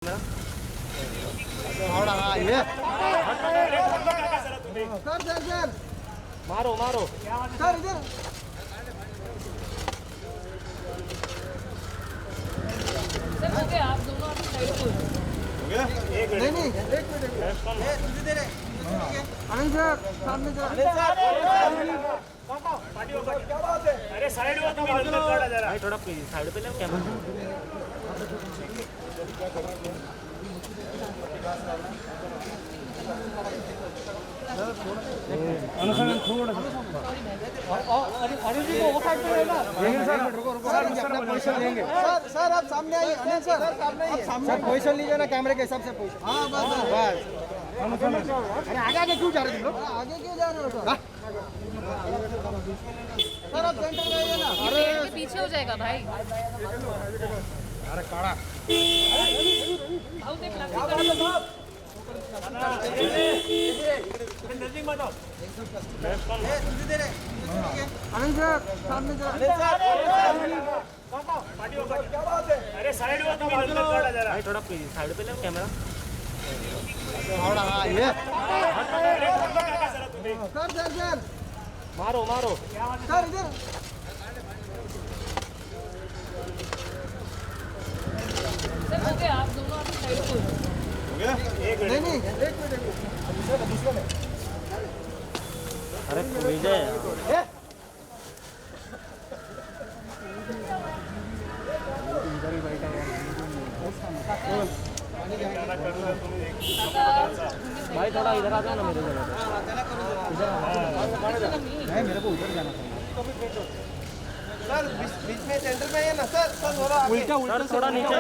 Sir मारो मारो sir इधर हो गया आप दोनों अपनी साइड को नहीं नहीं एक मिनट आनंद सर सामने सर अरे साइड हुआ तुम इधर खड़ा जरा भाई थोड़ा साइड पे ले कैमरा सर आप सामने आइए अनिल सर सर पोजीशन लीजिए ना कैमरे के हिसाब से पोजीशन हाँ बस अरे आगे आगे क्यों जा रहे हो तुम लोग आगे क्यों जा रहे हो सर आप सेंटर में आइए ना अरे पीछे हो जाएगा भाई अरे काड़ा आओ देख ला आनंद सर सामने सर अरे साइड हुआ तुम इधर खड़ा जरा भाई थोड़ा साइड पे ले कैमरा सर मारो मारो सर इधर सर हो गया आप दोनों अपनी साइड को नहीं नहीं एक मिनट दूसरा में अरे विजय भाई थोड़ा इधर आ जाओ ना मेरे जगह नहीं मेरे को उधर जाना था सर बीच में सेंटर में है ना सर सर थोड़ा उल्टा उल्टा थोड़ा नीचे सर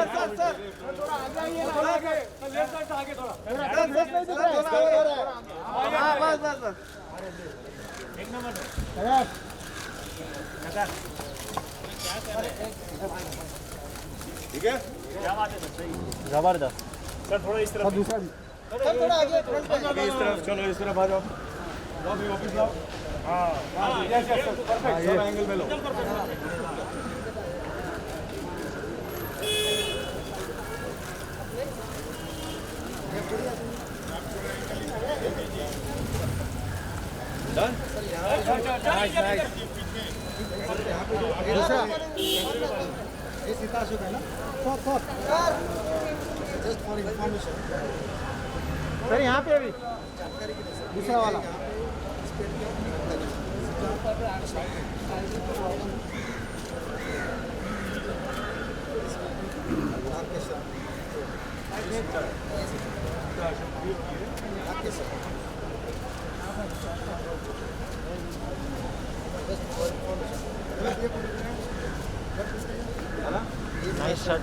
थोड़ा आगे आइए थोड़ा आगे लेफ्ट साइड आगे थोड़ा हां बस एक नंबर ठीक है क्या बात है सही जबरदस्त सर थोड़ा इस तरफ दूसरा सर थोड़ा आगे फ्रंट पे इस तरफ चलो इस तरफ आ जाओ भी वापस लाओ हाँ यस यस परफेक्ट सारा एंगल में लो डन नाइस नाइस दूसरा ये सीता शुभ है ना sir just for information sir यहाँ पे अभी दूसरा वाला नाइस शॉट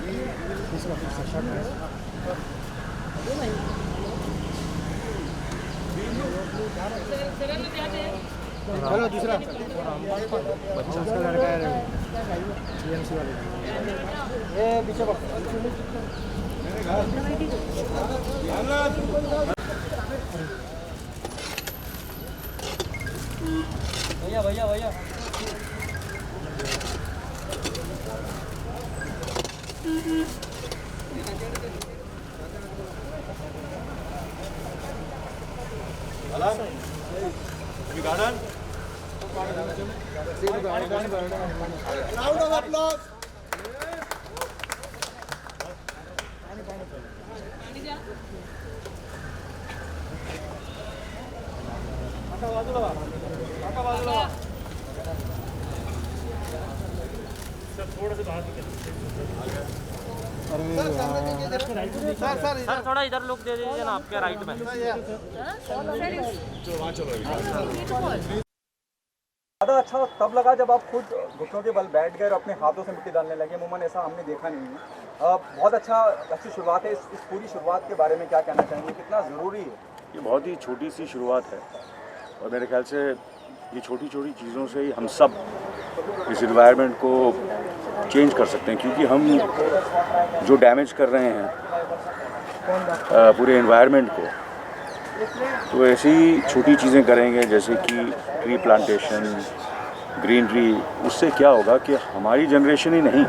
चलो दूसरा बच्चा का लड़का है टीएमसी वाले ये पीछे भैया भैया भैया गार्डन राउंड ऑफ अप्लॉज थोड़ा सा बाहर सर थोड़ा इधर लुक दे दीजिए ना आपके राइट में ज़्यादा अच्छा तब लगा जब आप खुद घुटनों के बल बैठ गए और अपने हाथों से मिट्टी डालने लगे। अमूमन ऐसा हमने देखा नहीं है। बहुत अच्छी शुरुआत है। इस पूरी शुरुआत के बारे में क्या कहना चाहेंगे, कितना ज़रूरी है? ये बहुत ही छोटी सी शुरुआत है और मेरे ख्याल से ये छोटी छोटी चीज़ों से ही हम सब इस एनवायरनमेंट को चेंज कर सकते हैं, क्योंकि हम जो डैमेज कर रहे हैं पूरे एनवायरनमेंट को, तो ऐसी छोटी चीज़ें करेंगे जैसे कि ट्री प्लांटेशन, ग्रीनरी, उससे क्या होगा कि हमारी जनरेशन ही नहीं,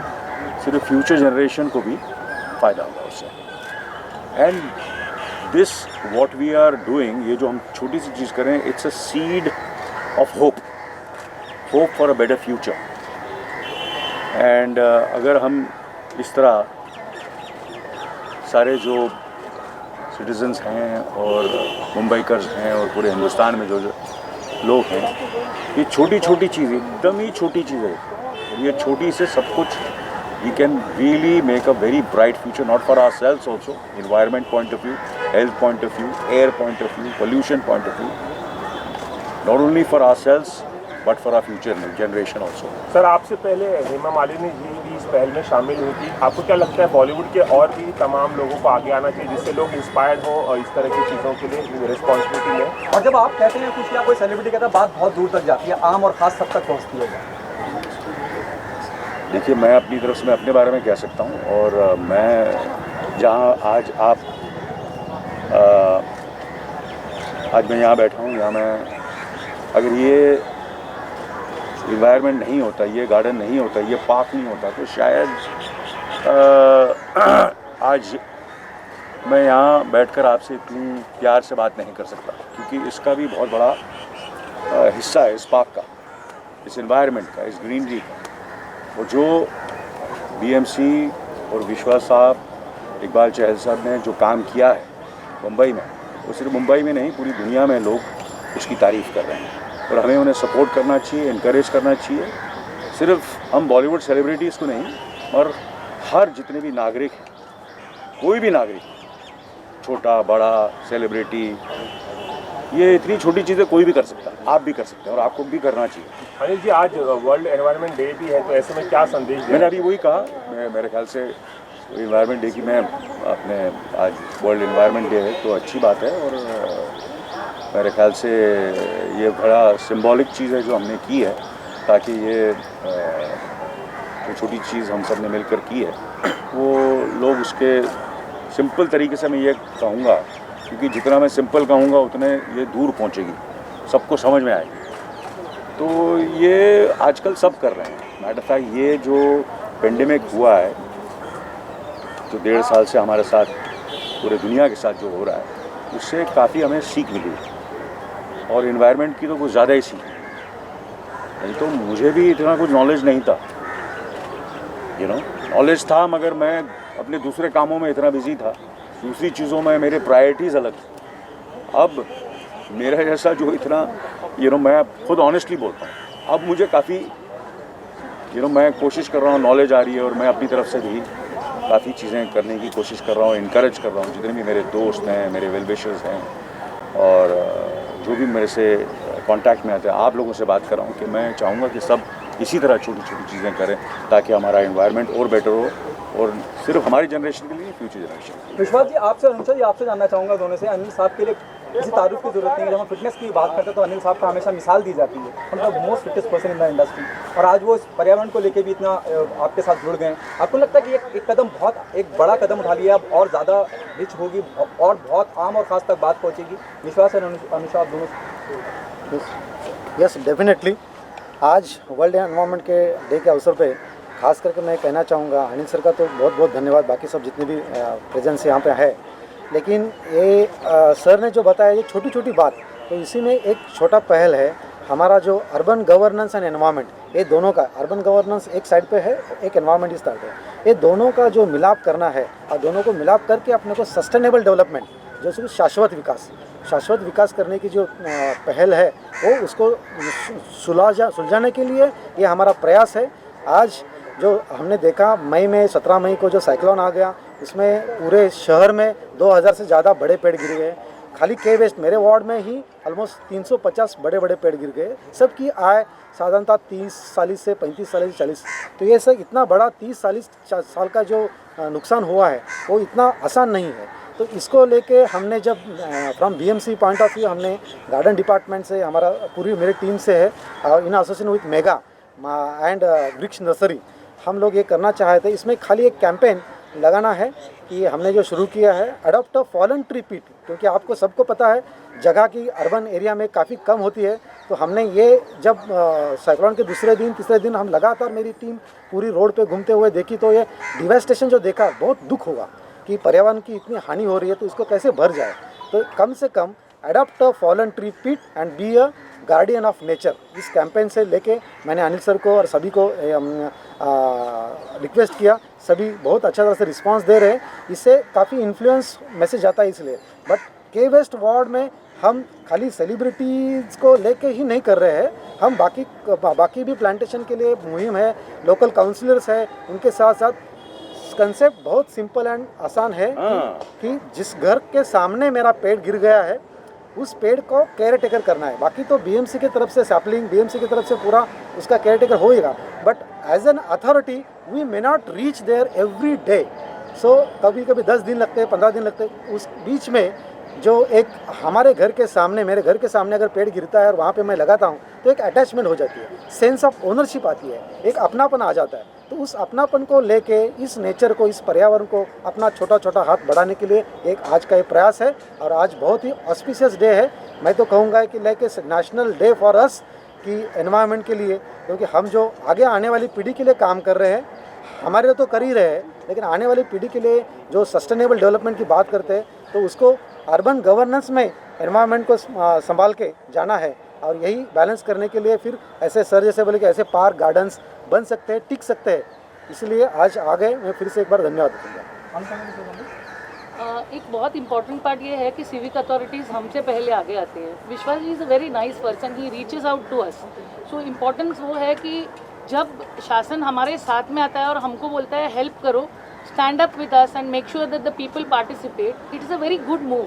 सिर्फ फ्यूचर जनरेशन को भी फ़ायदा होगा उससे। And this what we are doing, ये जो हम छोटी सी चीज़ करें, it's a seed of hope for a better future. And अगर हम इस तरह सारे जो सिटीजन्स हैं और मुंबईकर्स हैं और पूरे हिंदुस्तान में जो लोग हैं, ये छोटी छोटी चीज़, एकदम ही छोटी चीज़ है, ये छोटी से सब कुछ we can really make a very bright future, not for ourselves also, environment point of view, health point of view, air point of view, pollution point of view, not only for ourselves but for our future generation also. Sir, आपसे पहले हेमा मालिनी जी भी इस पहल में शामिल हुई थी। आपको क्या लगता है बॉलीवुड के और भी तमाम लोगों को आगे आना चाहिए जिससे लोग इंस्पायर्ड हो और इस तरह की चीज़ों के लिए रिस्पॉन्सिबिलिटी लें? और जब आप कहते हैं कुछ या कोई सेलिब्रिटी कहता है, बात बहुत दूर तक जाती है, आम और ख़ास सब तक पहुँचती है। देखिए, मैं अपनी तरफ से मैं अपने बारे में कह सकता हूँ, और मैं जहाँ आज मैं यहाँ बैठा हूँ, यहाँ मैं अगर ये इन्वायरमेंट नहीं होता, ये गार्डन नहीं होता, ये पार्क नहीं होता, तो शायद आज मैं यहाँ बैठकर आपसे इतनी प्यार से बात नहीं कर सकता, क्योंकि इसका भी बहुत बड़ा हिस्सा है इस पार्क का, इस इन्वायरमेंट का, इस ग्रीनरी का। और जो बीएमसी और विश्वास साहब, इकबाल चहल साहब ने जो काम किया है मुंबई में, वो सिर्फ मुंबई में नहीं, पूरी दुनिया में लोग उसकी तारीफ़ कर रहे हैं, और हमें उन्हें सपोर्ट करना चाहिए, इनकरेज करना चाहिए। सिर्फ हम बॉलीवुड सेलिब्रिटीज़ को नहीं, और हर जितने भी नागरिक हैं, कोई भी नागरिक, छोटा बड़ा सेलिब्रिटी, ये इतनी छोटी चीज़ें कोई भी कर सकता है, आप भी कर सकते हैं, और आपको भी करना चाहिए। अनिल जी, आज वर्ल्ड एनवायरनमेंट डे भी है, तो ऐसे में क्या संदेश दें? मैंने अभी वही कहा, मेरे ख्याल से एनवायरनमेंट डे की मैं अपने, आज वर्ल्ड एनवायरनमेंट डे है तो अच्छी बात है, और मेरे ख्याल से ये बड़ा सिंबॉलिक चीज़ है जो हमने की है, ताकि ये जो छोटी चीज़ हम सब ने मिलकर की है, वो लोग उसके सिंपल तरीके से, मैं ये कहूँगा, क्योंकि जितना मैं सिंपल कहूँगा उतने ये दूर पहुँचेगी, सबको समझ में आएगी। तो ये आजकल सब कर रहे हैं। मैटर फैक्ट, ये जो पेंडेमिक हुआ है, जो 1.5 साल से हमारे साथ, पूरे दुनिया के साथ जो हो रहा है, उससे काफ़ी हमें सीख मिली, और इन्वायरमेंट की तो कुछ ज़्यादा ही सीख। नहीं तो मुझे भी इतना कुछ नॉलेज नहीं था, नॉलेज था, मगर मैं अपने दूसरे कामों में इतना बिजी था, दूसरी चीज़ों में मेरे प्रायोरिटीज़ अलग थी। अब मेरा जैसा जो इतना मैं खुद ऑनेस्टली बोलता हूँ, अब मुझे काफ़ी मैं कोशिश कर रहा हूँ, नॉलेज आ रही है, और मैं अपनी तरफ से भी काफ़ी चीज़ें करने की कोशिश कर रहा हूँ, इनकरेज कर रहा हूँ। जितने भी मेरे दोस्त हैं, मेरे वेल विशर्स हैं, और जो भी मेरे से कांटेक्ट में आते हैं, आप लोगों से बात कर रहा हूँ कि मैं चाहूँगा कि सब इसी तरह छोटी छोटी चीज़ें करें, ताकि हमारा एनवायरनमेंट और बेटर हो, और सिर्फ हमारी जनरेशन के लिए, फ्यूचर जनरेशन। विश्वास जी, आपसे अनुषा जी, आपसे जानना चाहूँगा दोनों से, अनिल साहब के लिए किसी तारुफ की जरूरत नहीं है। जब हम फिटनेस की बात करते हैं तो अनिल साहब का हमेशा मिसाल दी जाती है, मतलब most fittest person in the industry, और आज वो इस पर्यावरण को लेके भी इतना आपके साथ जुड़ गए। आपको लगता है कि एक कदम, बहुत एक बड़ा कदम उठा लिया, अब और ज़्यादा रिच होगी और बहुत आम और ख़ास तक बात पहुँचेगी? विश्वास और अनुषा, आप दोनों? Yes, definitely. आज वर्ल्ड एनवायरनमेंट के डे के अवसर पे खास करके मैं कहना चाहूँगा, अनिल सर का तो बहुत बहुत धन्यवाद, बाकी सब जितने भी प्रेजेंस यहाँ पे है, लेकिन ये सर ने जो बताया, ये छोटी छोटी बात, तो इसी में एक छोटा पहल है हमारा, जो अर्बन गवर्नेंस एंड एनवायरनमेंट, ये दोनों का, अर्बन गवर्नेंस एक साइड पे है, एक एनवायरनमेंट इस साइड पे, ये दोनों का जो मिलाप करना है, और दोनों को मिलाप करके अपने को सस्टेनेबल डेवलपमेंट, जो शाश्वत विकास करने की जो पहल है, वो उसको सुलझाने के लिए ये हमारा प्रयास है। आज जो हमने देखा, मई में 17 मई को जो साइक्लोन आ गया, उसमें पूरे शहर में 2000 से ज़्यादा बड़े पेड़ गिर गए। खाली के वेस्ट मेरे वार्ड में ही ऑलमोस्ट 350 बड़े बड़े पेड़ गिर गए। सबकी आय साधारणतः 30-40 से 35-40, तो ये सब इतना बड़ा 30-40 साल का जो नुकसान हुआ है, वो इतना आसान नहीं है। तो इसको लेके हमने जब from BMC point of view, हमने गार्डन डिपार्टमेंट से, हमारा पूरी मेरी टीम से है, in association with mega and वृक्ष नर्सरी, हम लोग ये करना चाहते हैं। इसमें खाली एक कैंपेन लगाना है कि हमने जो शुरू किया है, अडॉप्ट अ फॉलन ट्री पीट, क्योंकि आपको सबको पता है जगह की अर्बन एरिया में काफ़ी कम होती है। तो हमने ये जब साइक्लोन के दूसरे दिन तीसरे दिन हम लगातार, मेरी टीम पूरी रोड पे घूमते हुए देखी, तो ये डिवास्टेशन जो देखा, बहुत दुख हुआ कि पर्यावरण की इतनी हानि हो रही है तो इसको कैसे भर जाए। तो कम से कम adopt a fallen tree pit and be a guardian of nature, इस कैंपेन से लेके मैंने अनिल सर को और सभी को रिक्वेस्ट किया। सभी बहुत अच्छा तरह से रिस्पांस दे रहे हैं, इससे काफ़ी इन्फ्लुएंस मैसेज आता है इसलिए। बट के वेस्ट वार्ड में हम खाली सेलिब्रिटीज़ को लेके ही नहीं कर रहे हैं, हम बाकी भी प्लांटेशन के लिए मुहिम है, लोकल काउंसलर्स है, उनके साथ साथ कंसेप्ट बहुत सिंपल एंड आसान है कि जिस घर के सामने मेरा पेड़ गिर गया है उस पेड़ को केयर टेकर करना है। बाकी तो बीएमसी की तरफ से सैपलिंग, बीएमसी की तरफ से पूरा उसका केयर टेकर होएगा, but as an authority we may not reach there every day. So कभी कभी 10 दिन लगते हैं, 15 दिन लगते हैं। उस बीच में जो एक हमारे घर के सामने, मेरे घर के सामने अगर पेड़ गिरता है और वहाँ पे मैं लगाता हूँ तो एक अटैचमेंट हो जाती है, सेंस ऑफ ओनरशिप आती है, एक अपनापन आ जाता है। तो उस अपनापन को लेके इस नेचर को, इस पर्यावरण को अपना छोटा छोटा हाथ बढ़ाने के लिए एक आज का ये प्रयास है। और आज बहुत ही ऑस्पिशियस डे है, मैं तो कहूँगा कि like a national day for us कि एनवायरनमेंट के लिए, क्योंकि हम जो आगे आने वाली पीढ़ी के लिए काम कर रहे हैं, हमारे लिए तो कर ही रहे हैं, लेकिन आने वाली पीढ़ी के लिए जो सस्टेनेबल डेवलपमेंट की बात करते हैं तो उसको अर्बन गवर्नेंस में एनवायरनमेंट को संभाल के जाना है। और यही बैलेंस करने के लिए फिर ऐसे सर जैसे बोले कि ऐसे पार्क गार्डन्स बन सकते हैं, टिक सकते हैं। इसलिए आज आ गए, मैं फिर से एक बार धन्यवाद दूँगा। एक बहुत इंपॉर्टेंट पार्ट ये है कि सिविक अथॉरिटीज़ हमसे पहले आगे आते हैं। Vishwas ji is a very nice person, he reaches out to us. So importance वो है कि जब शासन हमारे साथ में आता है और हमको बोलता है हेल्प करो, stand up with us and make sure that the people participate, it is a very good move.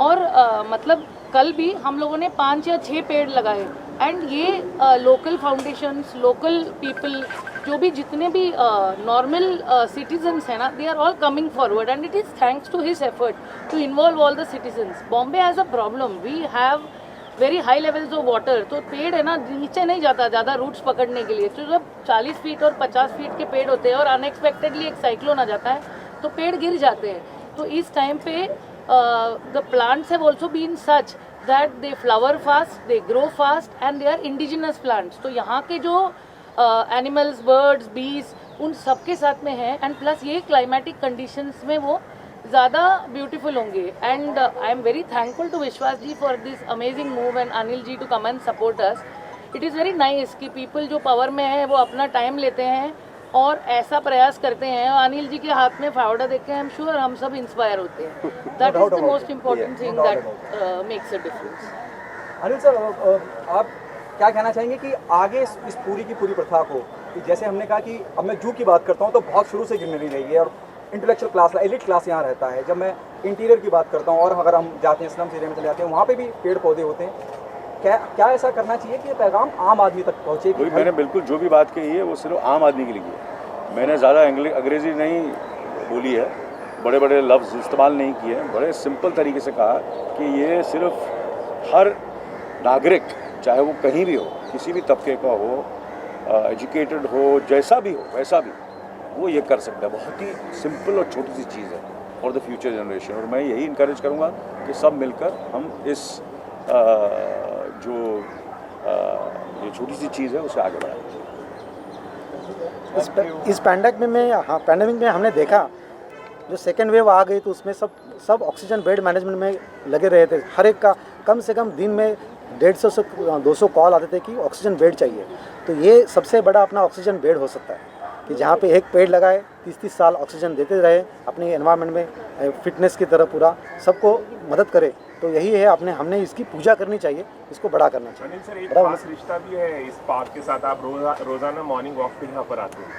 और मतलब कल भी हम लोगों ने 5 या 6 पेड़ लगाए एंड ये लोकल फाउंडेशंस, लोकल पीपल, जो भी जितने भी नॉर्मल सिटीजन्स हैं ना, they are all coming forward and it is thanks to his effort to involve all the citizens. Bombay has a problem, we have very high levels of water, तो पेड़ है ना नीचे नहीं जाता ज़्यादा रूट्स पकड़ने के लिए। तो जब 40 फीट और 50 फीट के पेड़ होते हैं और अनएक्सपेक्टेडली एक साइक्लोन आ जाता है तो पेड़ गिर जाते हैं। तो इस टाइम पे the plants have also been such that they flower fast, they grow fast and they are indigenous plants. तो यहाँ के जो animals, birds, bees, उन सबके साथ में है एंड प्लस ये climatic conditions में वो ज़्यादा ब्यूटीफुल होंगे। And I am very thankful to Vishwas ji for this amazing move and Anil ji to come and support us. It is very nice कि पीपल जो पावर में है वो अपना टाइम लेते हैं और ऐसा प्रयास करते हैं। और अनिल जी के हाथ में फावड़ा देख के आई एम श्योर हम सब इंस्पायर होते हैं। That is the most important thing that makes a difference. Anil sir, आप क्या कहना चाहेंगे कि आगे इस पूरी की पूरी प्रथा को, कि जैसे हमने कहा कि अब मैं जू की बात करता हूँ तो बहुत शुरू से गिरने नहीं रही है और इंटेलेक्चुअल क्लास, एलिट क्लास यहाँ रहता है। जब मैं इंटीरियर की बात करता हूँ और अगर हम जाते हैं स्लम्स एरिया में चले जाते हैं, वहाँ पे भी पेड़ पौधे होते हैं। क्या ऐसा करना चाहिए कि ये पैगाम आम आदमी तक पहुँचे? वही मैंने बिल्कुल जो भी बात कही है वो सिर्फ आम आदमी के लिए है। मैंने ज़्यादा अंग्रेजी नहीं बोली है, बड़े बड़े लफ्ज़ इस्तेमाल नहीं किए हैं, बड़े सिंपल तरीके से कहा कि ये सिर्फ हर नागरिक, चाहे वो कहीं भी हो, किसी भी तबके का हो, एजुकेटेड हो, जैसा भी हो वैसा भी, वो ये कर सकता है। बहुत ही सिंपल और छोटी सी चीज़ है फॉर द फ्यूचर जनरेशन। और मैं यही इनकरेज करूँगा कि सब मिलकर हम इस ये छोटी सी चीज़ है उसे आगे बढ़ाएं। इस पैंडेमिक में हमने देखा जो सेकेंड वेव आ गई तो उसमें सब ऑक्सीजन बेड मैनेजमेंट में लगे रहे थे। हर एक का कम से कम दिन में 150 से 200 कॉल आते थे कि ऑक्सीजन बेड चाहिए। तो ये सबसे बड़ा अपना ऑक्सीजन बेड हो सकता है कि जहाँ पे एक पेड़ लगाए 30-30 साल ऑक्सीजन देते रहे, अपने एनवायरनमेंट में फिटनेस की तरह पूरा सबको मदद करे। तो यही है, हमने इसकी पूजा करनी चाहिए, इसको बड़ा करना चाहिए। अनिल सर, एक खास रिश्ता भी है इस पार्क के साथ, आप रोज़ाना मॉर्निंग वॉक पे यहाँ पर आते हैं।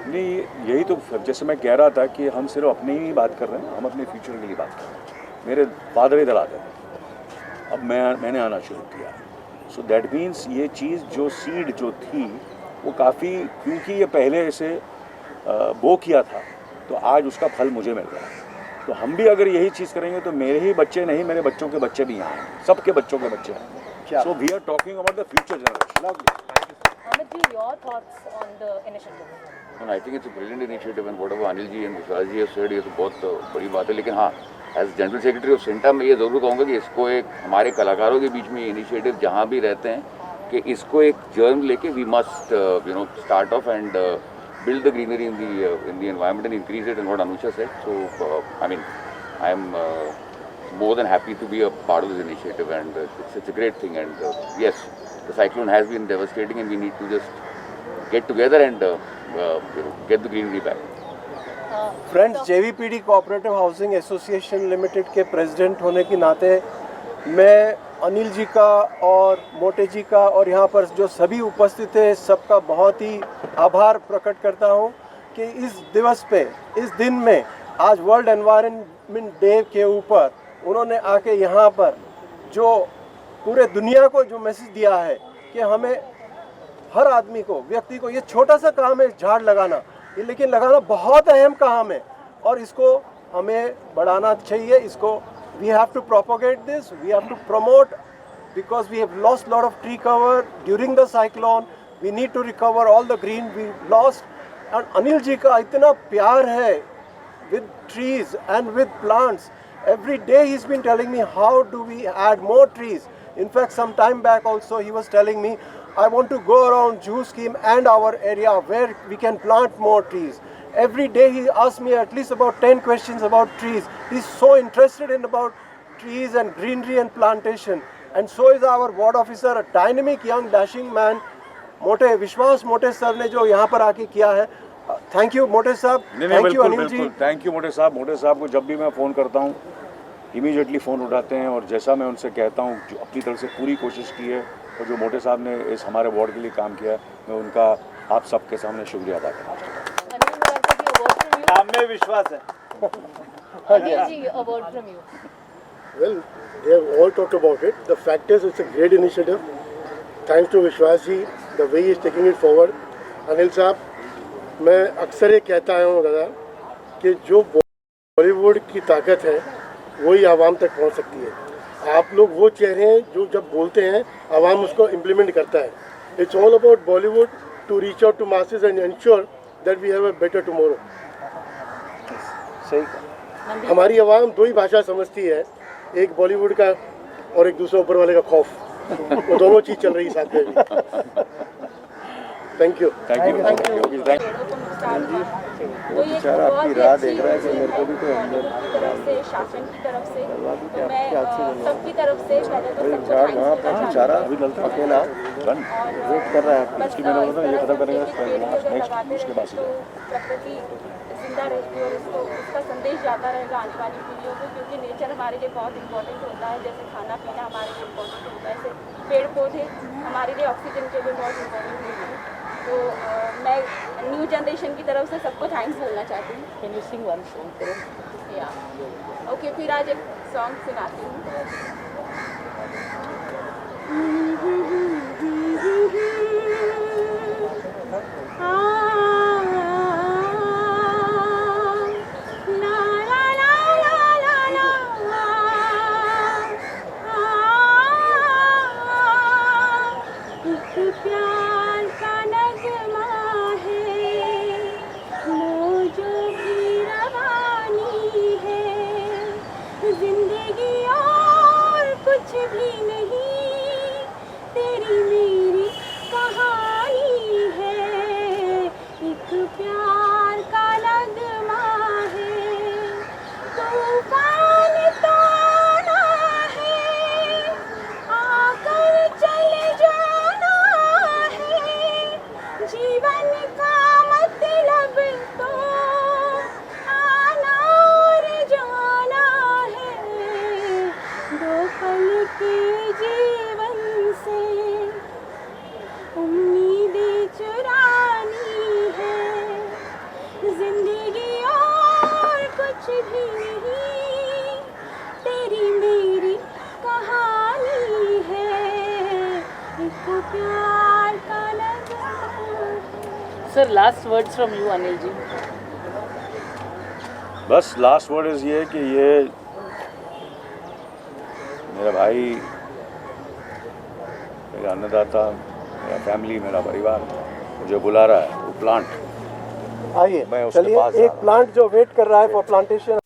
नहीं, यही तो जैसे मैं कह रहा था कि हम सिर्फ अपने ही बात कर रहे हैं, हम अपने फ्यूचर के लिए बात कर रहे हैं। मेरे फादर इधर आते थे, अब मैंने आना शुरू किया। सो दैट मीन्स ये चीज़ जो सीड जो थी वो काफ़ी, क्योंकि ये पहले इसे बो किया था तो आज उसका फल मुझे मिल रहा है। तो हम भी अगर यही चीज़ करेंगे तो मेरे ही बच्चे नहीं, मेरे बच्चों के बच्चे भी यहाँ हैं, सबके बच्चों के बच्चे हैं। So we are talking about the future generation. Amit ji, your thoughts on the initiative? And I think it's a brilliant initiative and whatever Anil ji and Vishwas ji have said, ये तो बहुत बड़ी बात है। लेकिन हाँ, as general secretary of सेंटा मैं ये ज़रूर कहूँगा कि इसको एक हमारे कलाकारों के बीच में इनिशिएटिव जहाँ भी रहते हैं कि इसको एक जर्म लेके we must start off and build the greenery in the environment and increase it, and what Anusha said. So I mean, I am more than happy to be a part of this initiative, and it's a great thing. And yes, the cyclone has been devastating, and we need to just get together and get the greenery back. Friends, JVPD cooperative housing association limited के president होने के नाते मैं अनिल जी का और मोटे जी का और यहाँ पर जो सभी उपस्थित हैं सबका बहुत ही आभार प्रकट करता हूँ कि इस दिवस पे, इस दिन में, आज वर्ल्ड एनवायरनमेंट डे के ऊपर उन्होंने आके यहाँ पर जो पूरे दुनिया को जो मैसेज दिया है कि हमें हर आदमी को, व्यक्ति को, ये छोटा सा काम है झाड़ लगाना, ये लेकिन लगाना बहुत अहम काम है और इसको हमें बढ़ाना चाहिए. इसको we have to propagate this, we have to promote, because we have lost lot of tree cover during the cyclone. We need to recover all the green we lost. And Anil ji का इतना प्यार है with trees and with plants. Every day he's been telling me how do we add more trees. In fact, some time back also he was telling me, I want to go around Juhu scheme and our area where we can plant more trees. Every day he asks me at least about 10 questions about trees. He's so interested in about trees and greenery and plantation. And so is our ward officer, a dynamic young dashing man, मोटे विश्वास मोटे sir ने जो यहाँ पर आके किया है. थैंक यू मोटे साहब. Thank you Anil ji. Thank you Mote साहब. मोटे साहब को जब भी मैं फ़ोन करता हूँ इमीडिएटली फ़ोन उठाते हैं, और जैसा मैं उनसे कहता हूँ जो अपनी तरफ से पूरी कोशिश की है और जो मोटे साहब ने इस हमारे वार्ड के लिए काम किया है, मैं उनका आप सबके सामने शुक्रिया अदा करना चाहता हूँ. नाम में विश्वास है. Well, they have all talked about it. The fact is, it's a great initiative. Thanks to Vishwas ji, the way he is taking it forward. Anil साहब, मैं अक्सर ये कहता आया हूँ दादा कि जो बॉलीवुड की ताकत है वही आवाम तक पहुँच सकती है. आप लोग वो चेहरे हैं जो जब बोलते हैं आवाम उसको इम्प्लीमेंट करता है. It's all about Bollywood to reach out to masses and ensure that we have a better tomorrow. सही. हमारी आवाम दो ही भाषा समझती है, एक बॉलीवुड का और एक दूसरा ऊपर वाले का खौफ. वो दोनों चीज़ चल रही साथ में. Thank you. वो बेचारा आपकी राह देख रहा है कि मेरे को भी कोई तरफ से, शासन की तरफ से, तो मैं सबकी तरफ से पहले तो सबको झाड़ वहाँ पर बेचारा अकेला वेट कर रहा है. उसकी मैंने बोला ये खत्म करेंगे नेक्स्ट उसके बाद तो प्रकृति जिंदा रहेगी और उसको उसका संदेश जाता रहेगा आने वाली पीढ़ियों को, क्योंकि नेचर हमारे लिए बहुत इंपॉर्टेंट होता है. जैसे खाना पीना हमारे लिए इम्पोर्टेंट होता है, ऐसे पेड़ पौधे हमारे लिए ऑक्सीजन के लिए बहुत इम्पोर्टेंट होते हैं. तो मैं न्यू जनरेशन की तरफ से सबको थैंक्स बोलना चाहती हूँ. Can you sing one song for us? या ओके, फिर आज एक सॉन्ग सुनाती हूँ. Sir, last words from you, Anil ji. बस लास्ट वर्ड इज़ ये कि ये मेरा भाई, मेरा अन्नदाता, मेरा फैमिली, मेरा परिवार मुझे बुला रहा है. वो प्लांट आइए मैं उसके चलिए, पास एक प्लांट जो वेट कर रहा है फॉर प्लांटेशन.